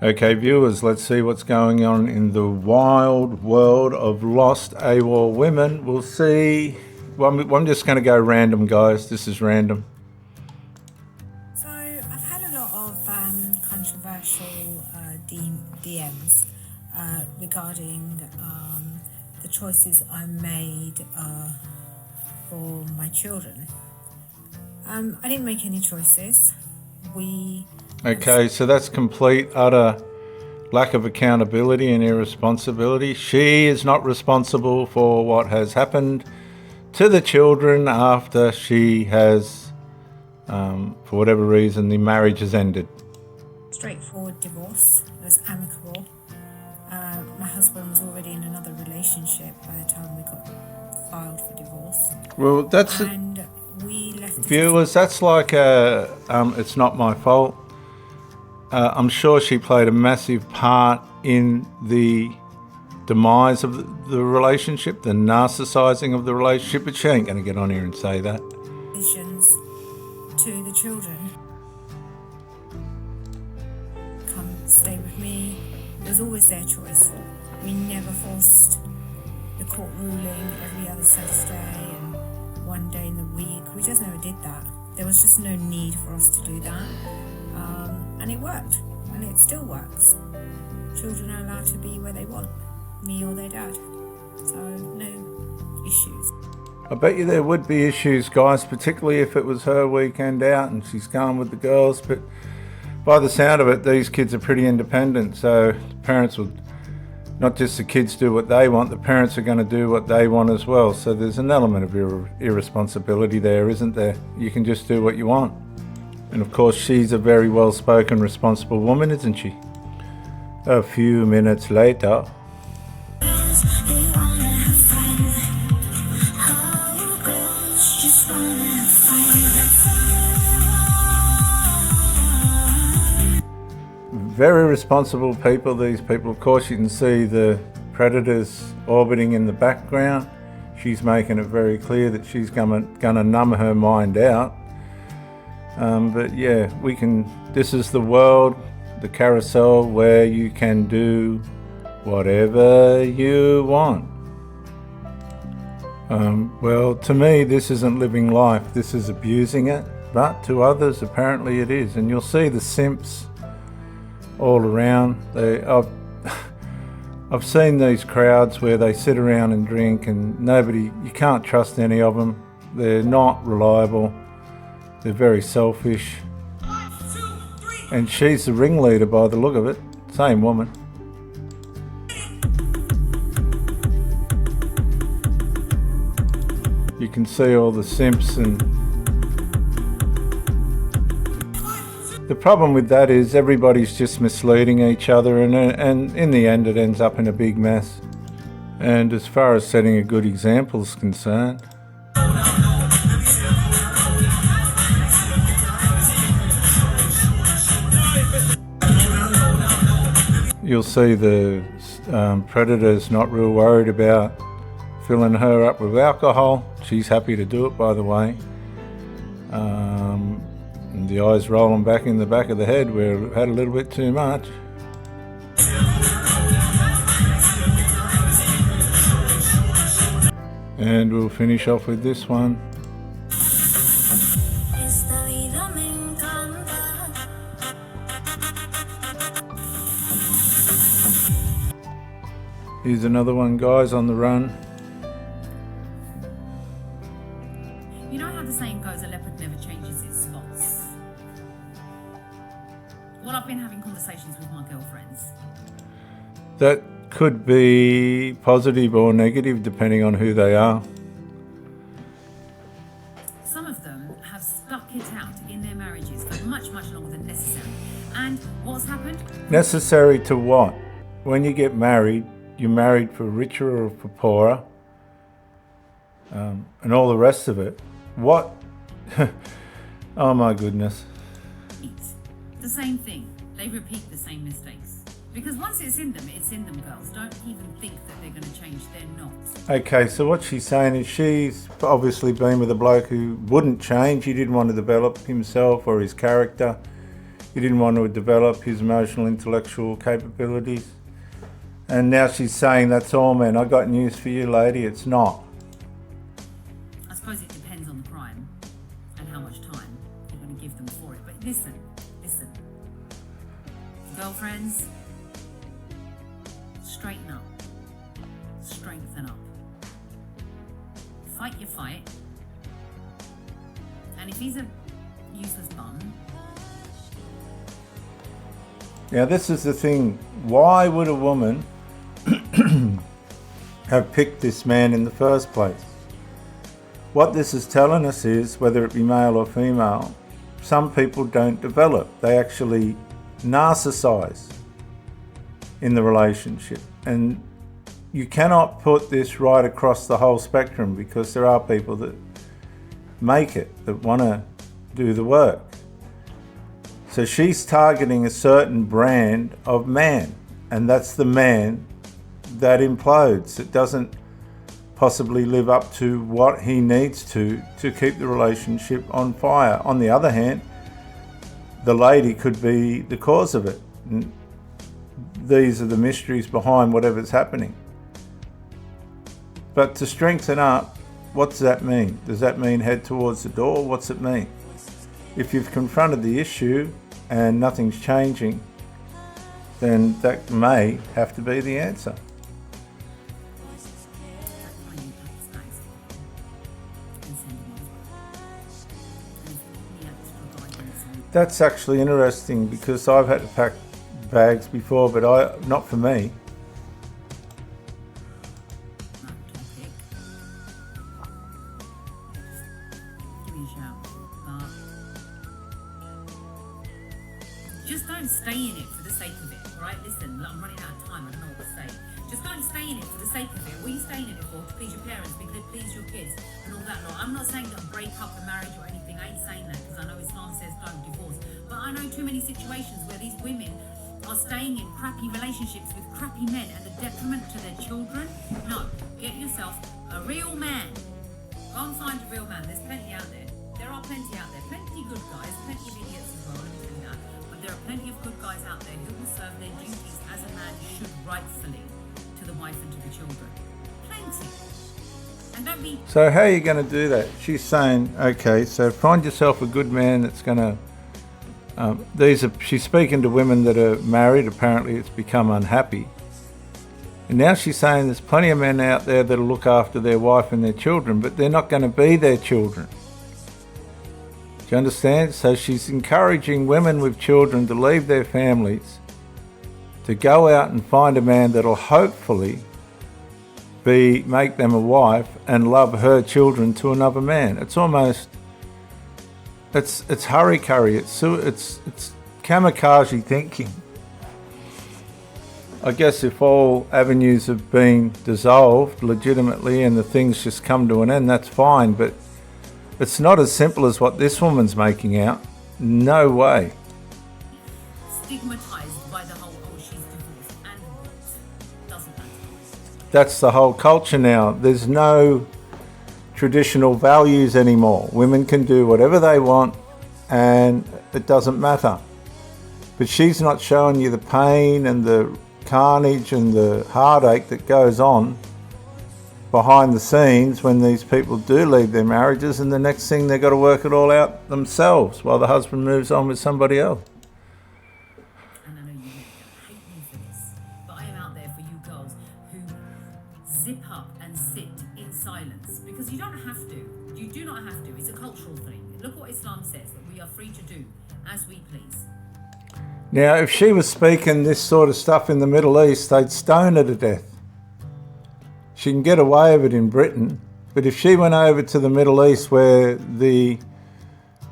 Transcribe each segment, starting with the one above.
Okay, viewers, let's see what's going on in the wild world of lost AWOL women. We'll see. Well, I'm just going to go random, guys. This is random. So I've had a lot of controversial DMs regarding the choices I made for my children. I didn't make any choices. Okay, so that's complete, utter lack of accountability and irresponsibility. She is not responsible for what has happened to the children after she has, for whatever reason, the marriage has ended. Straightforward divorce. It was amicable. My husband was already in another relationship by the time we got filed for divorce. Well, that's and we left. Viewers, that's like it's not my fault. I'm sure she played a massive part in the demise of the relationship, the narcissizing of the relationship, but she ain't going to get on here and say that. To the children. Come stay with me. It was always their choice. We never forced the court ruling every other Saturday and one day in the week. We just never did that. There was just no need for us to do that. And it worked, and it still works. Children are allowed to be where they want, me or their dad. So, no issues. I bet you there would be issues, guys, particularly if it was her weekend out and she's gone with the girls. But by the sound of it, these kids are pretty independent. So parents would, not just the kids do what they want, the parents are going to do what they want as well. So there's an element of irresponsibility there, isn't there? You can just do what you want. And of course, she's a very well-spoken, responsible woman, isn't she? A few minutes later. Very responsible people, these people. Of course, you can see the predators orbiting in the background. She's making it very clear that she's gonna numb her mind out. But yeah, this is the world, the carousel, where you can do whatever you want. Well, to me, this isn't living life, this is abusing it, but to others, apparently it is. And you'll see the simps all around. I've seen these crowds where they sit around and drink, and you can't trust any of them. They're not reliable. They're very selfish. 1, 2, 3. And she's the ringleader by the look of it. Same woman. You can see all the simps, and the problem with that is everybody's just misleading each other, and in the end it ends up in a big mess. And as far as setting a good example is concerned, you'll see the predator's not real worried about filling her up with alcohol. She's happy to do it, by the way. And the eyes rolling back in the back of the head where we've had a little bit too much. And we'll finish off with this one. Here's another one, guys, on the run. You know how the saying goes, a leopard never changes its spots? Well, I've been having conversations with my girlfriends. That could be positive or negative, depending on who they are. Some of them have stuck it out in their marriages for much, much longer than necessary. And what's happened? Necessary to what? When you get married, you're married for richer or for poorer, and all the rest of it. What? Oh my goodness. It's the same thing. They repeat the same mistakes. Because once it's in them, girls. Don't even think that they're going to change. They're not. Okay, so what she's saying is she's obviously been with a bloke who wouldn't change. He didn't want to develop himself or his character. He didn't want to develop his emotional, intellectual capabilities. And now she's saying that's all men. I got news for you, lady, it's not. I suppose it depends on the crime and how much time you're going to give them for it. But listen. Girlfriends, straighten up. Strengthen up. Fight your fight. And if he's a useless bum... Now this is the thing. Why would a woman have picked this man in the first place? What this is telling us is, whether it be male or female, some people don't develop. They actually narcissize in the relationship. And you cannot put this right across the whole spectrum, because there are people that make it, that want to do the work. So she's targeting a certain brand of man, and that's the man that implodes. It doesn't possibly live up to what he needs to keep the relationship on fire. On the other hand, the lady could be the cause of it. And these are the mysteries behind whatever's happening. But to strengthen up, what does that mean? Does that mean head towards the door? What's it mean? If you've confronted the issue and nothing's changing, then that may have to be the answer. That's actually interesting, because I've had to pack bags before, but not for me. Just don't stay in it for the sake of it, alright? Listen, I'm running out of time, I don't know what to say. Just don't stay in it for the sake of it. What are you staying in it for? To please your parents, to please your kids, and all that lot. I'm not saying that break up a marriage or anything. I ain't saying that, because I know Islam says don't divorce. But I know too many situations where these women are staying in crappy relationships with crappy men at the detriment to their children. No, get yourself a real man. Go and find a real man. There's plenty out there. There are plenty out there. Plenty good guys, plenty of idiots as well, let me tell you that. But there are plenty of good guys out there who will serve their duties as a man should rightfully to the wife and to the children. Plenty. And don't be... So how are you going to do that? She's saying, okay, so find yourself a good man that's going to... she's speaking to women that are married. Apparently it's become unhappy. And now she's saying there's plenty of men out there that'll look after their wife and their children, but they're not going to be their children. Do you understand? So she's encouraging women with children to leave their families, to go out and find a man that'll hopefully make them a wife and love her children to another man. It's almost, it's hurry-curry, it's kamikaze thinking. I guess if all avenues have been dissolved legitimately and the things just come to an end, that's fine, but it's not as simple as what this woman's making out. No way. Stigmatized by the whole, oh, she's divorced, and what? Doesn't matter. That's the whole culture now. There's no traditional values anymore. Women can do whatever they want and it doesn't matter. But she's not showing you the pain and the carnage and the heartache that goes on behind the scenes when these people do leave their marriages, and the next thing they've got to work it all out themselves while the husband moves on with somebody else. And I know you hate me for this, but I am out there for you girls who zip up and sit in silence, because you don't have to. You do not have to. It's a cultural thing. Look what Islam says, that we are free to do as we please. Now, if she was speaking this sort of stuff in the Middle East, they'd stone her to death. She can get away with it in Britain, but if she went over to the Middle East where the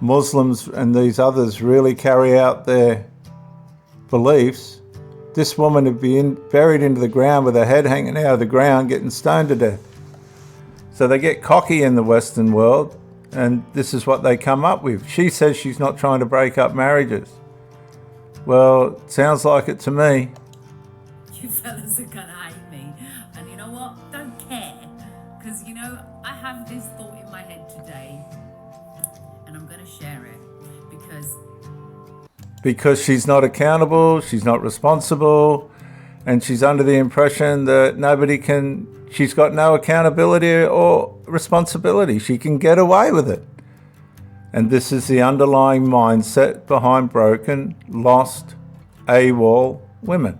Muslims and these others really carry out their beliefs, this woman would be buried into the ground with her head hanging out of the ground, getting stoned to death. So they get cocky in the Western world, and this is what they come up with. She says she's not trying to break up marriages. Well, it sounds like it to me. You fellas are gonna hate me, and you know what? Don't care, because you know I have this thought in my head today, and I'm gonna share it because because she's not accountable, she's not responsible, and she's under the impression that she's got no accountability or responsibility. She can get away with it. And this is the underlying mindset behind broken, lost, AWOL women.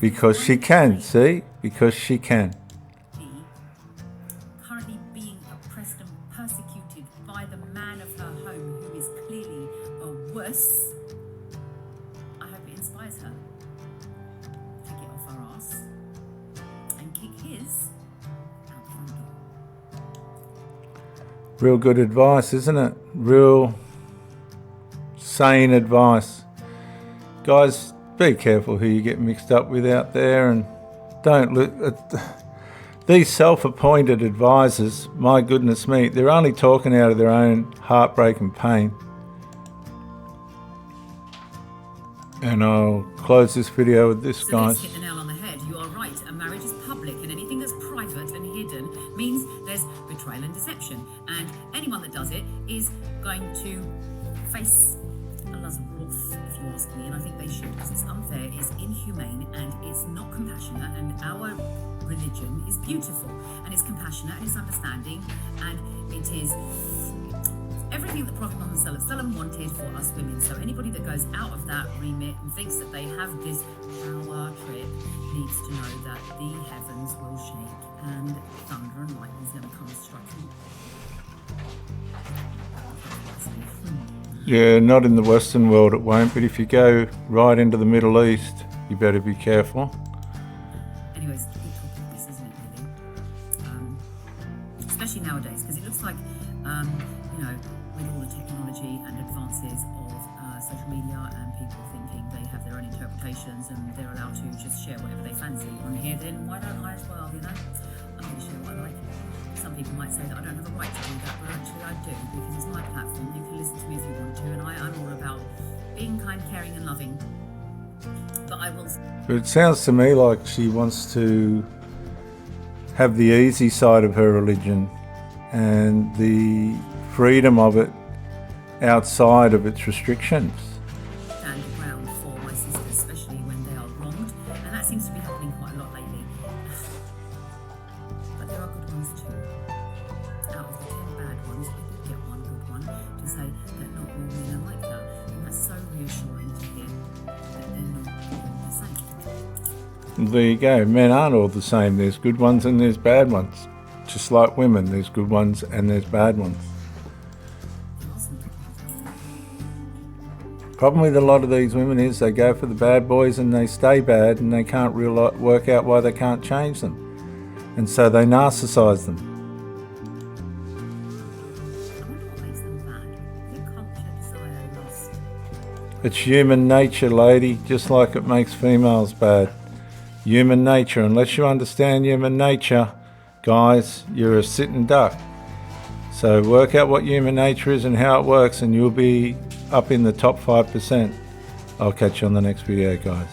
Because she can, see? Because she can. Currently being oppressed and persecuted by the man of her home, who is clearly worse. I hope it inspires her to get off her ass and kick his out the front door. Real good advice, isn't it? Real sane advice. Guys, be careful who you get mixed up with out there, and don't look at these self-appointed advisors. My goodness me, they're only talking out of their own heartbreak and pain. And I'll close this video with this, guys. Let's hit the nail on the head. You are right. A marriage is public, and anything that's private and hidden means there's betrayal and deception. And anyone that does it is going to face Allah's wrath, if you ask me. And I think they should, because it's unfair, it's inhumane, and it's not compassionate. And our religion is beautiful, and it's compassionate, and it's understanding, and it is everything that Prophet Muhammad Sallallahu Alaihi Wasallam wanted for us women. So anybody that goes out of that remit and thinks that they have this power trip needs to know that the heavens will shake and thunder and lightning is going to come striking. Yeah, not in the Western world it won't, but if you go right into the Middle East, you better be careful. Anyways, good topic this, isn't it, really? Especially nowadays, because it looks like, with all the technology and advances of social media and people thinking they have their own interpretations and they're allowed to just share whatever they fancy on here, then why don't I as well, I'm going to share what I like. Some people might say that I don't have a right to do that, but actually I do, because it's my platform. You can listen to me if you want to, and I'm all about being kind, caring and loving. But I will... But it sounds to me like she wants to have the easy side of her religion and the freedom of it outside of its restrictions. Stand ground for my sisters, especially when they are wronged, and that seems to be happening quite a lot lately. But there are good ones too. Out of the 10 bad ones, we did get one good one to say that not all men are like that, and that's so reassuring to hear that they're not all the same. There you go. Men aren't all the same. There's good ones and there's bad ones. Just like women, there's good ones and there's bad ones. Problem with a lot of these women is they go for the bad boys and they stay bad, and they can't work out why they can't change them. And so they narcissise them. I wonder what makes them bad. Is it culture, desire, lust? It's human nature, lady, just like it makes females bad. Human nature. Unless you understand human nature, guys, you're a sitting duck. So work out what human nature is and how it works, and you'll be up in the top 5%. I'll catch you on the next video, guys.